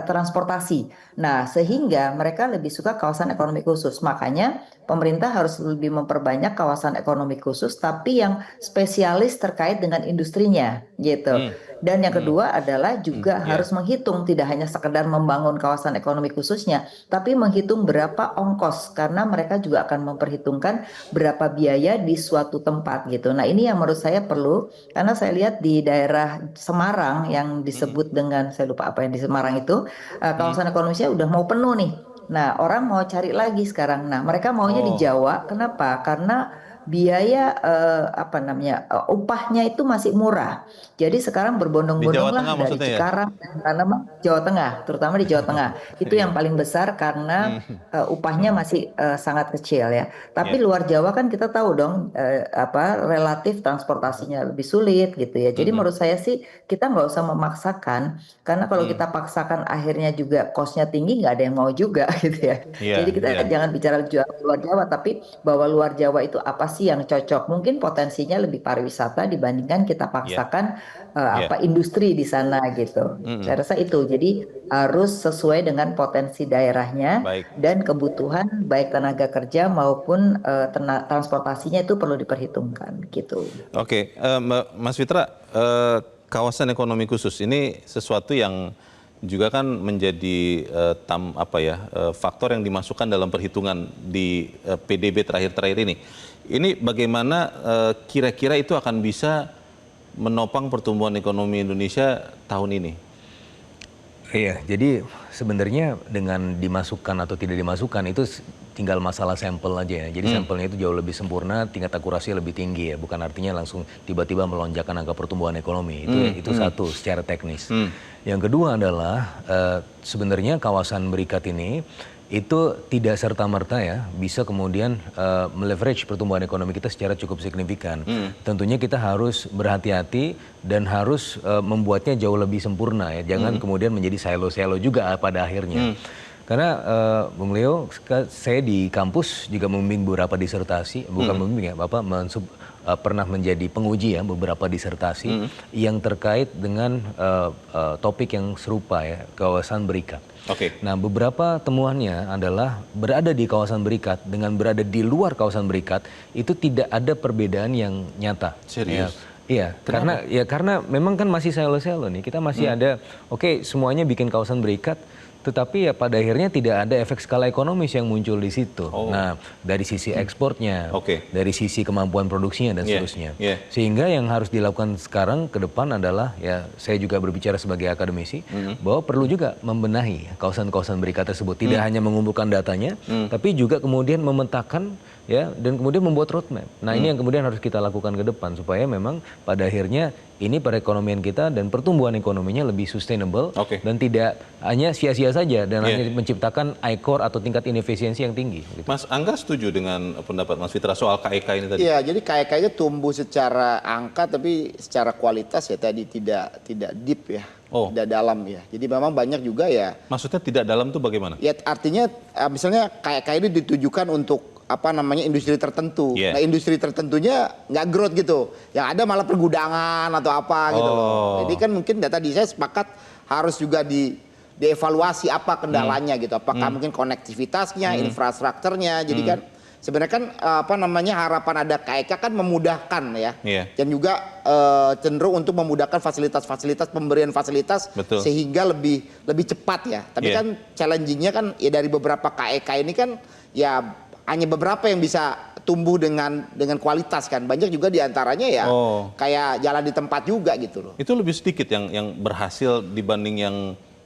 transportasi. Nah, sehingga mereka lebih suka kawasan ekonomi khusus. Makanya pemerintah harus lebih memperbanyak kawasan ekonomi khusus tapi yang spesialis terkait dengan industrinya gitu. Dan yang kedua adalah juga Ya. harus menghitung tidak hanya sekedar membangun kawasan ekonomi khususnya, tapi menghitung berapa ongkos karena mereka juga akan memperhitungkan berapa biaya di suatu tempat gitu. Nah, ini yang menurut saya perlu karena saya lihat di daerah Semarang yang disebut dengan saya lupa apa yang di Semarang itu kawasan ekonomisnya udah mau penuh nih. Nah, orang mau cari lagi sekarang. Nah, mereka maunya di Oh. Jawa. Kenapa? Karena biaya upahnya itu masih murah. Jadi sekarang Di Jawa berbondong-bondonglah Tengah dari maksudnya ya? Cikarang dan Tanaman, Jawa Tengah, terutama di Jawa Tengah. Itu yang paling besar karena upahnya masih sangat kecil ya. Tapi Ya. luar Jawa kan kita tahu dong relatif transportasinya lebih sulit gitu ya. Jadi menurut saya sih kita nggak usah memaksakan karena kalau kita paksakan akhirnya juga cost-nya tinggi nggak ada yang mau juga gitu ya. Iya, Jadi kita iya. jangan bicara luar Jawa tapi bahwa luar Jawa itu apa sih yang cocok? Mungkin potensinya lebih pariwisata dibandingkan kita paksakan industri di sana gitu. Saya rasa itu. Jadi harus sesuai dengan potensi daerahnya Baik. dan kebutuhan baik tenaga kerja maupun transportasinya itu perlu diperhitungkan gitu. Oke, Mas Fitra, kawasan ekonomi khusus ini sesuatu yang juga kan menjadi faktor yang dimasukkan dalam perhitungan di PDB terakhir-terakhir ini. Ini bagaimana kira-kira itu akan bisa menopang pertumbuhan ekonomi Indonesia tahun ini? Iya, jadi sebenarnya dengan dimasukkan atau tidak dimasukkan itu tinggal masalah sampel aja ya. Jadi sampelnya itu jauh lebih sempurna, tingkat akurasi lebih tinggi ya. Bukan artinya langsung tiba-tiba melonjakkan angka pertumbuhan ekonomi. Itu satu secara teknis. Yang kedua adalah sebenarnya kawasan berikat ini itu tidak serta-merta ya bisa kemudian meleverage pertumbuhan ekonomi kita secara cukup signifikan. Tentunya kita harus berhati-hati dan harus membuatnya jauh lebih sempurna ya. Jangan kemudian menjadi silo-silo juga pada akhirnya. Karena Bung Leo, saya di kampus juga membimbing beberapa disertasi, bukan membimbing ya, pernah menjadi penguji ya beberapa disertasi yang terkait dengan topik yang serupa ya, kawasan berikat. Nah, beberapa temuannya adalah berada di kawasan berikat dengan berada di luar kawasan berikat itu tidak ada perbedaan yang nyata. Serius? Iya, karena memang kan masih selo-selo nih. Kita masih ada, semuanya bikin kawasan berikat, tetapi ya pada akhirnya tidak ada efek skala ekonomis yang muncul di situ. Nah, dari sisi ekspornya, dari sisi kemampuan produksinya dan seterusnya. Sehingga yang harus dilakukan sekarang ke depan adalah ya saya juga berbicara sebagai akademisi bahwa perlu juga membenahi kawasan-kawasan berikat tersebut. Tidak hanya mengumpulkan datanya, tapi juga kemudian memetakan ya dan kemudian membuat roadmap. Nah, ini yang kemudian harus kita lakukan ke depan supaya memang pada akhirnya ini perekonomian kita dan pertumbuhan ekonominya lebih sustainable dan tidak hanya sia-sia saja dan hanya menciptakan ICOR atau tingkat inefisiensi yang tinggi. Gitu. Mas Angga setuju dengan pendapat Mas Fitra soal KEK ini tadi? Iya, jadi KEK itu tumbuh secara angka tapi secara kualitas ya tadi tidak deep ya, tidak dalam ya. Jadi memang banyak juga ya. Maksudnya tidak dalam tuh bagaimana? Ya artinya misalnya KEK ini ditujukan untuk industri tertentu. Nah, industri tertentunya nggak growth gitu. Yang ada malah pergudangan atau apa gitu loh. Jadi kan mungkin tadi saya sepakat harus juga dievaluasi apa kendalanya gitu. Apakah mungkin konektivitasnya, infrastrukturnya. Jadi kan sebenarnya kan harapan ada KEK kan memudahkan ya. Dan juga cenderung untuk memudahkan fasilitas-fasilitas, pemberian fasilitas sehingga lebih cepat ya. Tapi kan challenging-nya kan ya dari beberapa KEK ini kan ya hanya beberapa yang bisa tumbuh dengan kualitas kan. Banyak juga diantaranya ya kayak jalan di tempat juga gitu loh. Itu lebih sedikit yang berhasil dibanding yang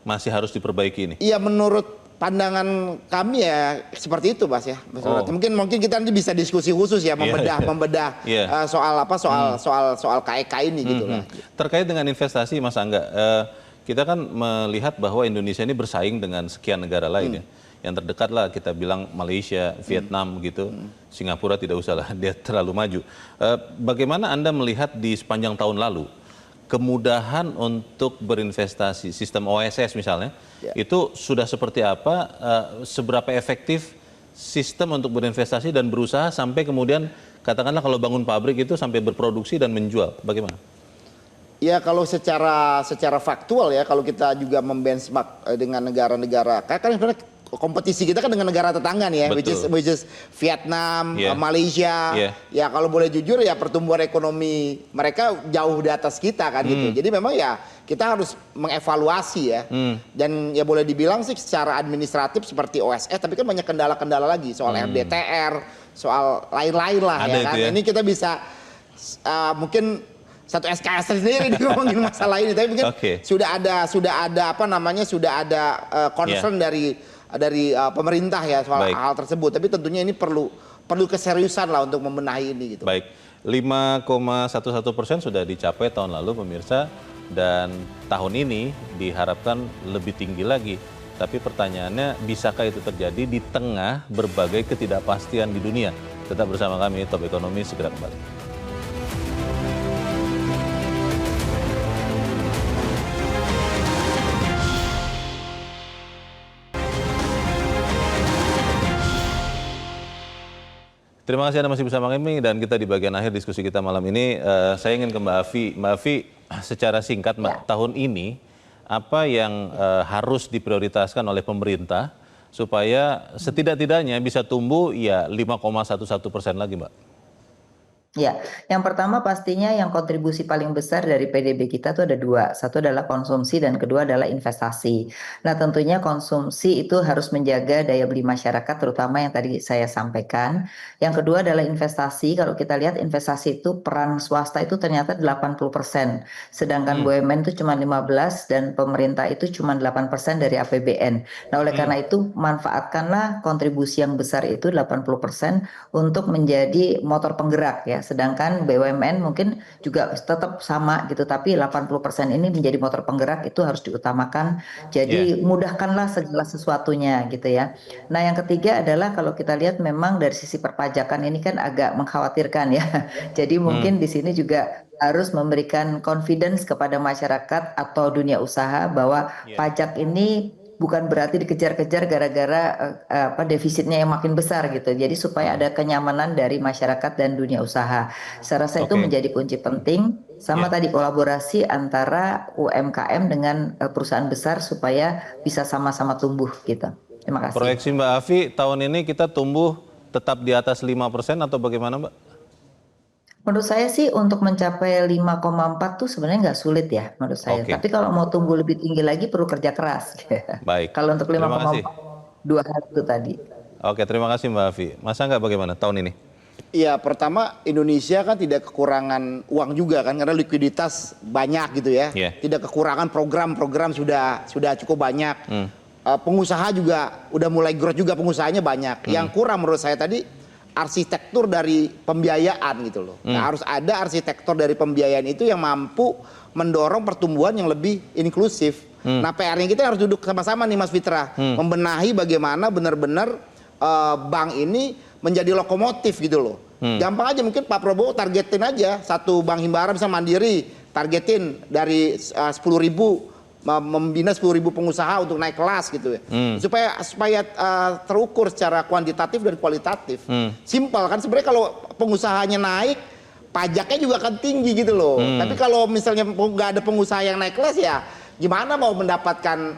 masih harus diperbaiki ini? Iya, menurut pandangan kami ya seperti itu, Mas ya. Mungkin kita nanti bisa diskusi khusus ya membedah soal KEK ini gitu lah. Terkait dengan investasi, Mas Angga, kita kan melihat bahwa Indonesia ini bersaing dengan sekian negara lain ya. Yang terdekat lah kita bilang Malaysia, Vietnam gitu, Singapura tidak usah lah, dia terlalu maju. Bagaimana Anda melihat di sepanjang tahun lalu kemudahan untuk berinvestasi, sistem OSS misalnya, itu sudah seperti apa, seberapa efektif sistem untuk berinvestasi dan berusaha sampai kemudian katakanlah kalau bangun pabrik itu sampai berproduksi dan menjual, bagaimana? Ya kalau secara faktual ya, kalau kita juga membenchmark dengan negara-negara, kan sebenarnya kompetisi kita kan dengan negara tetangga nih ya, which is Vietnam, Malaysia. Ya kalau boleh jujur ya pertumbuhan ekonomi mereka jauh di atas kita kan gitu. Jadi memang ya kita harus mengevaluasi ya. Dan ya boleh dibilang sih secara administratif seperti OSS, tapi kan banyak kendala-kendala lagi soal RDTR, soal lain-lain lah ya kan. Ini kita bisa mungkin satu SKS sendiri ngomongin masalah ini, tapi mungkin sudah ada concern dari pemerintah ya soal hal tersebut, tapi tentunya ini perlu keseriusan lah untuk membenahi ini gitu. Baik, 5,11% sudah dicapai tahun lalu pemirsa, dan tahun ini diharapkan lebih tinggi lagi. Tapi pertanyaannya, bisakah itu terjadi di tengah berbagai ketidakpastian di dunia? Tetap bersama kami, Top Ekonomi segera kembali. Terima kasih Anda masih bersama kami dan kita di bagian akhir diskusi kita malam ini. Saya ingin ke Mbak Afi. Mbak Afi, secara singkat Mbak, tahun ini apa yang harus diprioritaskan oleh pemerintah supaya setidak-tidaknya bisa tumbuh ya 5,11% lagi Mbak? Ya, yang pertama pastinya yang kontribusi paling besar dari PDB kita tuh ada dua. Satu adalah konsumsi dan kedua adalah investasi. Nah, tentunya konsumsi itu harus menjaga daya beli masyarakat, terutama yang tadi saya sampaikan. Yang kedua adalah investasi. Kalau kita lihat investasi itu peran swasta itu ternyata 80%. Sedangkan BUMN itu cuma 15 dan pemerintah itu cuma 8% dari APBN. Nah, oleh karena itu manfaatkanlah kontribusi yang besar itu 80% untuk menjadi motor penggerak ya. Sedangkan BUMN mungkin juga tetap sama gitu, tapi 80% ini menjadi motor penggerak itu harus diutamakan. Ya, Jadi mudahkanlah segala sesuatunya gitu ya. Nah, yang ketiga adalah kalau kita lihat memang dari sisi perpajakan ini kan agak mengkhawatirkan ya. Jadi mungkin di sini juga harus memberikan confidence kepada masyarakat atau dunia usaha bahwa ya. pajak ini bukan berarti dikejar-kejar gara-gara defisitnya yang makin besar gitu. Jadi supaya ada kenyamanan dari masyarakat dan dunia usaha. Saya rasa itu Oke. menjadi kunci penting. Sama Ya. tadi kolaborasi antara UMKM dengan perusahaan besar supaya bisa sama-sama tumbuh gitu. Terima kasih. Proyeksi Mbak Afi, tahun ini kita tumbuh tetap di atas 5% atau bagaimana Mbak? Menurut saya sih untuk mencapai 5,4 tuh sebenarnya nggak sulit ya menurut saya. Oke, Tapi kalau mau tumbuh lebih tinggi lagi perlu kerja keras. baik. Kalau untuk Terima kasih. 5,4 dua hal itu tadi. Oke, terima kasih Mbak Afi. Mas Angga bagaimana tahun ini? Iya, pertama Indonesia kan tidak kekurangan uang juga kan karena likuiditas banyak gitu ya. Iya. Tidak kekurangan program-program sudah cukup banyak. Pengusaha juga udah mulai growth juga, pengusahanya banyak. Yang kurang menurut saya tadi arsitektur dari pembiayaan gitu loh. Nah, harus ada arsitektur dari pembiayaan itu yang mampu mendorong pertumbuhan yang lebih inklusif. Nah, PR-nya kita harus duduk sama-sama nih Mas Fitra, membenahi bagaimana benar-benar bank ini menjadi lokomotif gitu loh. Gampang aja mungkin Pak Prabowo targetin aja satu bank himbara bisa mandiri, targetin dari 10.000 membina 10.000 pengusaha untuk naik kelas gitu ya. Supaya terukur secara kuantitatif dan kualitatif. Simpel kan sebenarnya kalau pengusahanya naik, pajaknya juga akan tinggi gitu loh. Tapi kalau misalnya nggak ada pengusaha yang naik kelas ya gimana mau mendapatkan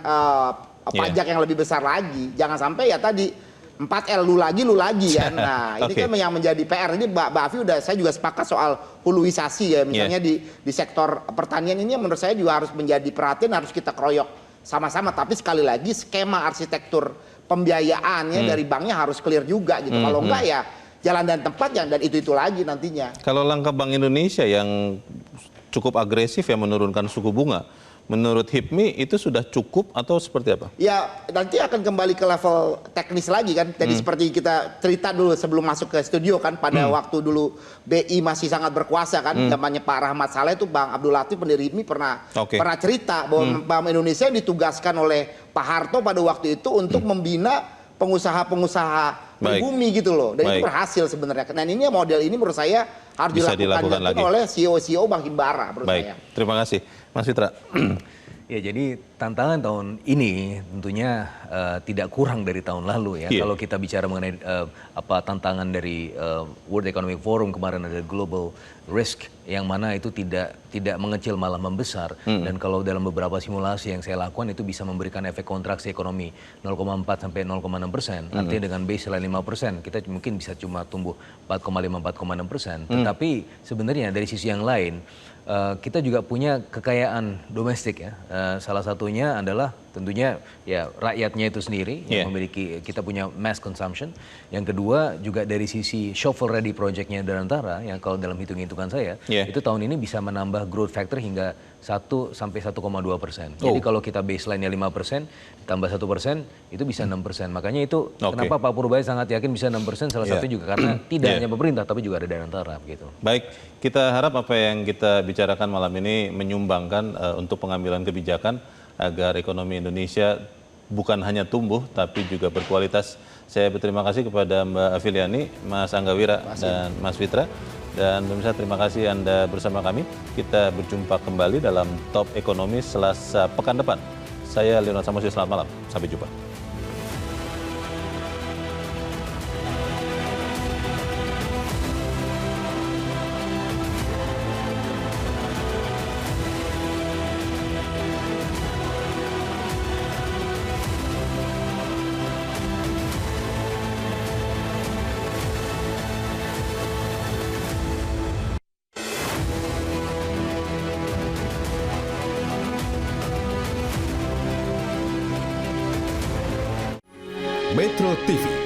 pajak yang lebih besar lagi. Jangan sampai ya tadi 4L lu lagi ya. Nah, ini Oke. kan yang menjadi PR. Ini Mbak Afi saya juga sepakat soal huluisasi ya. Misalnya di sektor pertanian ini menurut saya juga harus menjadi perhatian, harus kita keroyok sama-sama. Tapi sekali lagi skema arsitektur pembiayaannya dari banknya harus clear juga gitu. Kalau enggak ya jalan dan tempat dan itu lagi nantinya. Kalau langkah Bank Indonesia yang cukup agresif ya menurunkan suku bunga, menurut HIPMI itu sudah cukup atau seperti apa? Ya nanti akan kembali ke level teknis lagi kan. Jadi seperti kita cerita dulu sebelum masuk ke studio kan pada waktu dulu BI masih sangat berkuasa kan. Zamannya Pak Rahmat Saleh itu Bang Abdul Latif pendiri HIPMI pernah cerita bahwa Bank Indonesia ditugaskan oleh Pak Harto pada waktu itu untuk membina pengusaha-pengusaha pribumi gitu loh. Dan itu berhasil sebenarnya. Dan ini model ini menurut saya harus Bisa dilakukan lagi oleh CEO-CEO Bank Himbara menurut saya. Terima kasih. Mas Fitra. Ya, jadi tantangan tahun ini tentunya tidak kurang dari tahun lalu ya. Iya. Kalau kita bicara mengenai tantangan dari World Economic Forum kemarin ada global risk yang mana itu tidak mengecil malah membesar. Dan kalau dalam beberapa simulasi yang saya lakukan itu bisa memberikan efek kontraksi ekonomi 0,4 sampai 0,6%. Artinya dengan baseline 5% kita mungkin bisa cuma tumbuh 4,5 4,6%. Tetapi sebenarnya dari sisi yang lain kita juga punya kekayaan domestik ya. Salah satunya adalah tentunya ya rakyatnya itu sendiri yang memiliki, kita punya mass consumption. Yang kedua juga dari sisi shovel ready projectnya Danantara yang kalau dalam hitung-hitungan saya itu tahun ini bisa menambah growth factor hingga 1 sampai 1,2%. Jadi kalau kita baseline-nya 5%, tambah 1% itu bisa 6%. Makanya itu kenapa Pak Purbaya sangat yakin bisa 6%, salah satu juga karena tidak hanya pemerintah tapi juga ada Danantara gitu. Baik, kita harap apa yang kita bicarakan malam ini menyumbangkan untuk pengambilan kebijakan agar ekonomi Indonesia bukan hanya tumbuh tapi juga berkualitas. Saya berterima kasih kepada Mbak Afiliani, Mas Angga Wira, dan Mas Fitra. Dan pemirsa, terima kasih Anda bersama kami. Kita berjumpa kembali dalam Top Ekonomi Selasa pekan depan. Saya Leonard Samosir, selamat malam. Sampai jumpa. Metro TV.